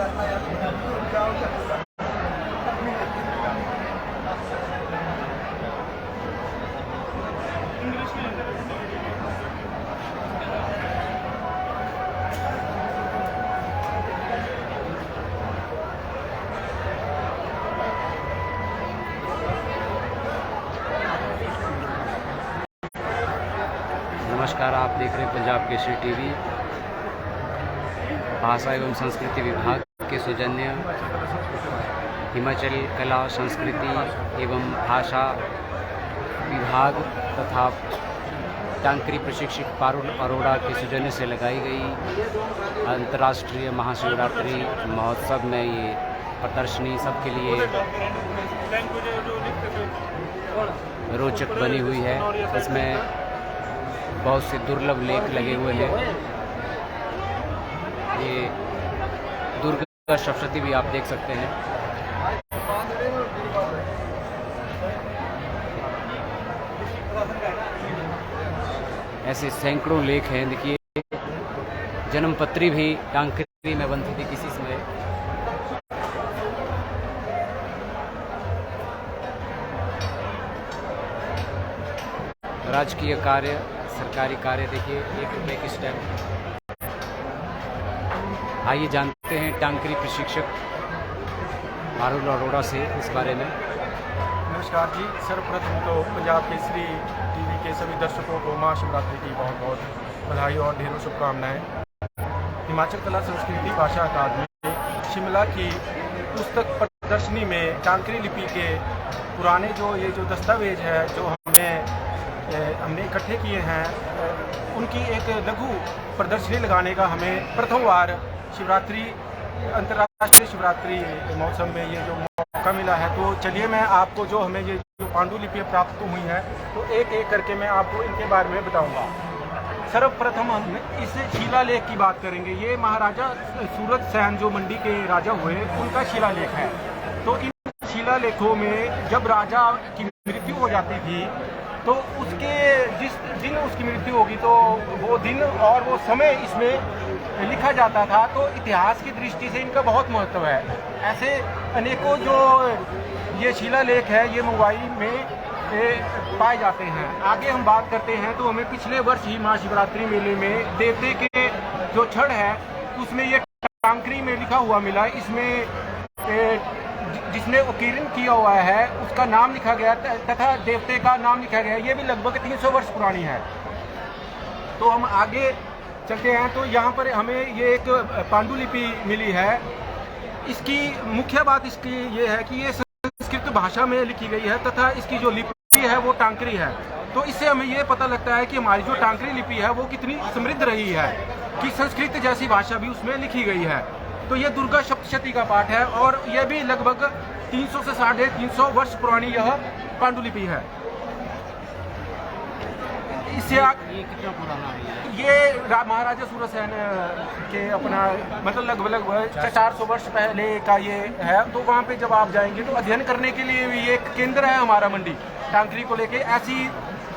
नमस्कार, आप देख रहे हैं पंजाब केसरी टीवी। भाषा एवं संस्कृति विभाग के सौजन्य हिमाचल कला संस्कृति एवं भाषा विभाग तथा टांकरी प्रशिक्षक पारुल अरोड़ा के सौजन्य से लगाई गई अंतर्राष्ट्रीय महाशिवरात्रि महोत्सव में ये प्रदर्शनी सबके लिए रोचक बनी हुई है। इसमें बहुत से दुर्लभ लेख लगे हुए हैं। ये दुर्गा सप्तशती भी आप देख सकते हैं। ऐसे सैकड़ों लेख हैं। देखिए, जन्मपत्री भी टांकरी में बनती थी किसी समय। राजकीय कार्य, सरकारी कार्य, देखिए 1 रुपये की स्टैम्प। आइए जानते हैं टांकरी प्रशिक्षक पारुल अरोड़ा से इस बारे में। नमस्कार जी। सर्वप्रथम तो पंजाब केसरी टीवी के सभी दर्शकों को महाशिवरात्रि की बहुत बहुत बधाई और ढेरों शुभकामनाएं। हिमाचल कला संस्कृति भाषा अकादमी शिमला की पुस्तक प्रदर्शनी में टांकरी लिपि के पुराने जो दस्तावेज है जो हमने इकट्ठे किए हैं, उनकी एक लघु प्रदर्शनी लगाने का हमें प्रथम बार शिवरात्रि अंतर्राष्ट्रीय शिवरात्रि महोत्सव में ये जो मौका मिला है। तो चलिए मैं आपको जो हमें ये जो पांडुलिपियाँ प्राप्त हुई हैं तो एक एक करके मैं आपको इनके बारे में बताऊंगा। सर्वप्रथम हम इस शिलालेख की बात करेंगे। ये महाराजा सूरत सेन जो मंडी के राजा हुए, उनका शिलालेख है। तो इन शिलालेखों में जब राजा की मृत्यु हो जाती थी तो उसके जिस दिन उसकी मृत्यु होगी तो वो दिन और वो समय इसमें लिखा जाता था। तो इतिहास की दृष्टि से इनका बहुत महत्व है। ऐसे अनेकों जो ये शिलालेख है ये मुंबई में पाए जाते हैं। आगे हम बात करते हैं तो हमें पिछले वर्ष ही महाशिवरात्रि मेले में देवते के जो छड़ है उसमें ये टांकरी में लिखा हुआ मिला। इसमें जिसने उत्कीर्ण किया हुआ है उसका नाम लिखा गया तथा देवते का नाम लिखा गया। ये भी लगभग 300 वर्ष पुरानी है। तो हम आगे चलते हैं तो यहाँ पर हमें ये एक पांडुलिपि मिली है। इसकी मुख्य बात इसकी ये है कि ये संस्कृत भाषा में लिखी गई है तथा इसकी जो लिपि है वो टांकरी है। तो इससे हमें ये पता लगता है कि हमारी जो टांकरी लिपि है वो कितनी समृद्ध रही है कि संस्कृत जैसी भाषा भी उसमें लिखी गई है। तो ये दुर्गा सप्तशती का पाठ है और यह भी लगभग 300 से 350 वर्ष पुरानी यह पांडुलिपि है। इससे ये कितना पुराना है? ये महाराजा सूरसेन के अपना मतलब लगभग 400 वर्ष पहले का ये है। तो वहाँ पे जब आप जाएंगे तो अध्ययन करने के लिए भी ये एक केंद्र है हमारा मंडी टांकरी को लेके। ऐसी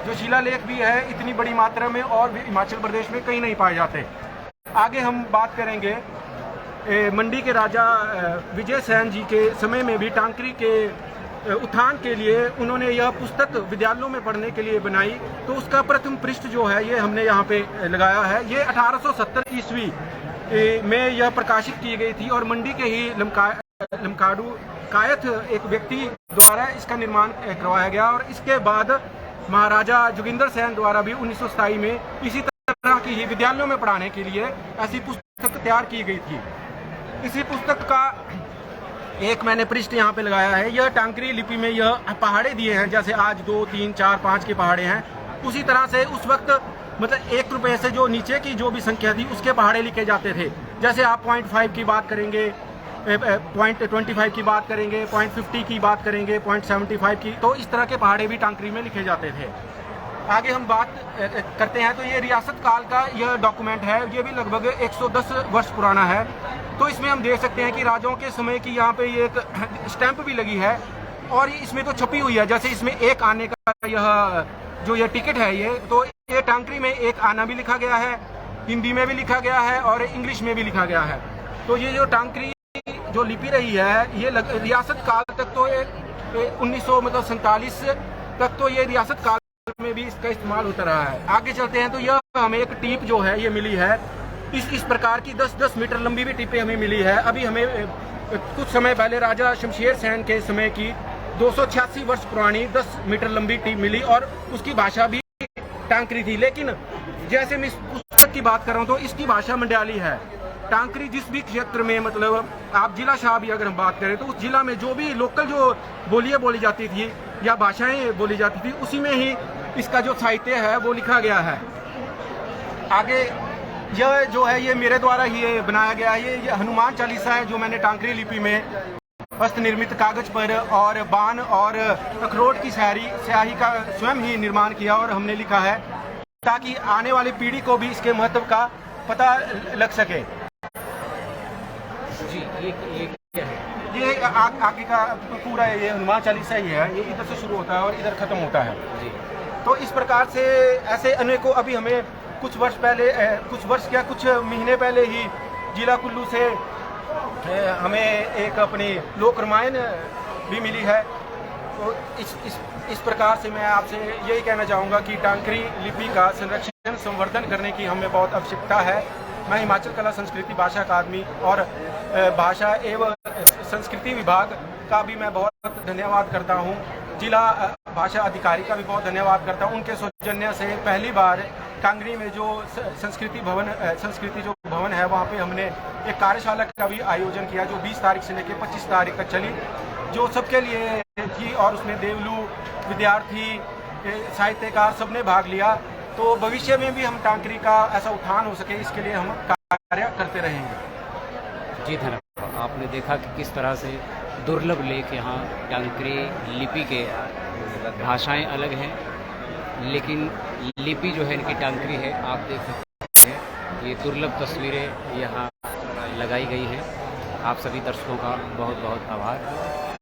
जो शिलालेख भी है इतनी बड़ी मात्रा में और हिमाचल प्रदेश में कहीं नहीं पाए जाते। आगे हम बात करेंगे मंडी के राजा विजय सेन जी के समय में भी टांकरी के उत्थान के लिए उन्होंने यह पुस्तक विद्यालयों में पढ़ने के लिए बनाई। तो उसका प्रथम पृष्ठ जो है ये हमने यहाँ पे लगाया है। ये 1870 ईस्वी में यह प्रकाशित की गई थी और मंडी के ही लमकाडू कायथ एक व्यक्ति द्वारा इसका निर्माण करवाया गया। और इसके बाद महाराजा जोगिंदर सेन द्वारा भी 1927 में इसी तरह की ही विद्यालयों में पढ़ाने के लिए ऐसी पुस्तक तैयार की गई थी। इसी पुस्तक का एक मैंने पृष्ठ यहाँ पे लगाया है। यह टांकरी लिपि में यह पहाड़े दिए हैं, जैसे आज 2, 3, 4, 5 के पहाड़े हैं। उसी तरह से उस वक्त मतलब 1 रुपये से जो नीचे की जो भी संख्या थी उसके पहाड़े लिखे जाते थे। जैसे आप 0.5 की बात करेंगे, 0.25 की बात करेंगे, 0.50 की बात करेंगे, 0.75 की, तो इस तरह के पहाड़े भी टांकरी में लिखे जाते थे। आगे हम बात करते हैं तो ये रियासत काल का यह डॉक्यूमेंट है। ये भी लगभग 110 वर्ष पुराना है। तो इसमें हम देख सकते हैं कि राजाओं के समय की यहाँ पे ये एक स्टैंप भी लगी है और इसमें तो छपी हुई है। जैसे इसमें एक आने का यह टिकट है ये टांकरी में एक आना भी लिखा गया है, हिंदी में भी लिखा गया है और इंग्लिश में भी लिखा गया है। तो ये जो टांकरी जो लिपि रही है ये रियासत काल तक तो ये 1947 तक तो ये रियासत काल में भी इसका इस्तेमाल होता रहा है। आगे चलते हैं तो यह हमें एक टीप जो है ये मिली है, इस प्रकार की 10-10 मीटर लंबी भी टीपें हमें मिली है। अभी हमें कुछ समय पहले राजा शमशेर सेन के समय की 286 वर्ष पुरानी 10 मीटर लंबी टीप मिली और उसकी भाषा भी टांकरी थी। लेकिन जैसे मैं इस पुस्तक की बात कर रहा हूँ तो इसकी भाषा मंडयाली है। टांकरी जिस भी क्षेत्र में, मतलब आप जिला शाह भी अगर हम बात करें तो उस जिला में जो भी लोकल जो बोलियां बोली जाती थी या भाषाएं बोली जाती थी उसी में ही इसका जो साहित्य है वो लिखा गया है। आगे यह जो है ये मेरे द्वारा ही ये बनाया गया है। ये हनुमान चालीसा है जो मैंने टांकरी लिपि में हस्त निर्मित कागज पर और बाण और अखरोट की स्याही का स्वयं ही निर्माण किया और हमने लिखा है ताकि आने वाली पीढ़ी को भी इसके महत्व का पता लग सके। जी, ये क्या है? ये आगे का पूरा ये हनुमान चालीसा ही है। ये इधर से शुरू होता है और इधर खत्म होता है। जी। तो इस प्रकार से ऐसे अनेकों, अभी हमें कुछ महीने पहले ही जिला कुल्लू से हमें एक अपनी लोक रामायण भी मिली है। तो इस प्रकार से मैं आपसे यही कहना चाहूँगा कि टांकरी लिपि का संरक्षण संवर्धन करने की हमें बहुत आवश्यकता है। मैं हिमाचल कला संस्कृति भाषा अकादमी और भाषा एवं संस्कृति विभाग का भी मैं बहुत धन्यवाद करता हूँ। जिला भाषा अधिकारी का भी बहुत धन्यवाद करता हूँ। उनके सौजन्य से पहली बार कांगड़ी में जो संस्कृति जो भवन है वहाँ पे हमने एक कार्यशाला का भी आयोजन किया जो 20 तारीख से लेकर 25 तारीख तक चली, जो सबके लिए थी और उसमें देवलू, विद्यार्थी, साहित्यकार सबने भाग लिया। तो भविष्य में भी हम टांकरी का ऐसा उत्थान हो सके इसके लिए हम कार्य करते रहेंगे। जी धन्यवाद। आपने देखा कि किस तरह से दुर्लभ लेख यहाँ टांकरी लिपि के भाषाएं अलग हैं लेकिन लिपि जो है इनकी टांकरी है। आप देख सकते हैं ये दुर्लभ तस्वीरें यहाँ लगाई गई हैं। आप सभी दर्शकों का बहुत बहुत आभार।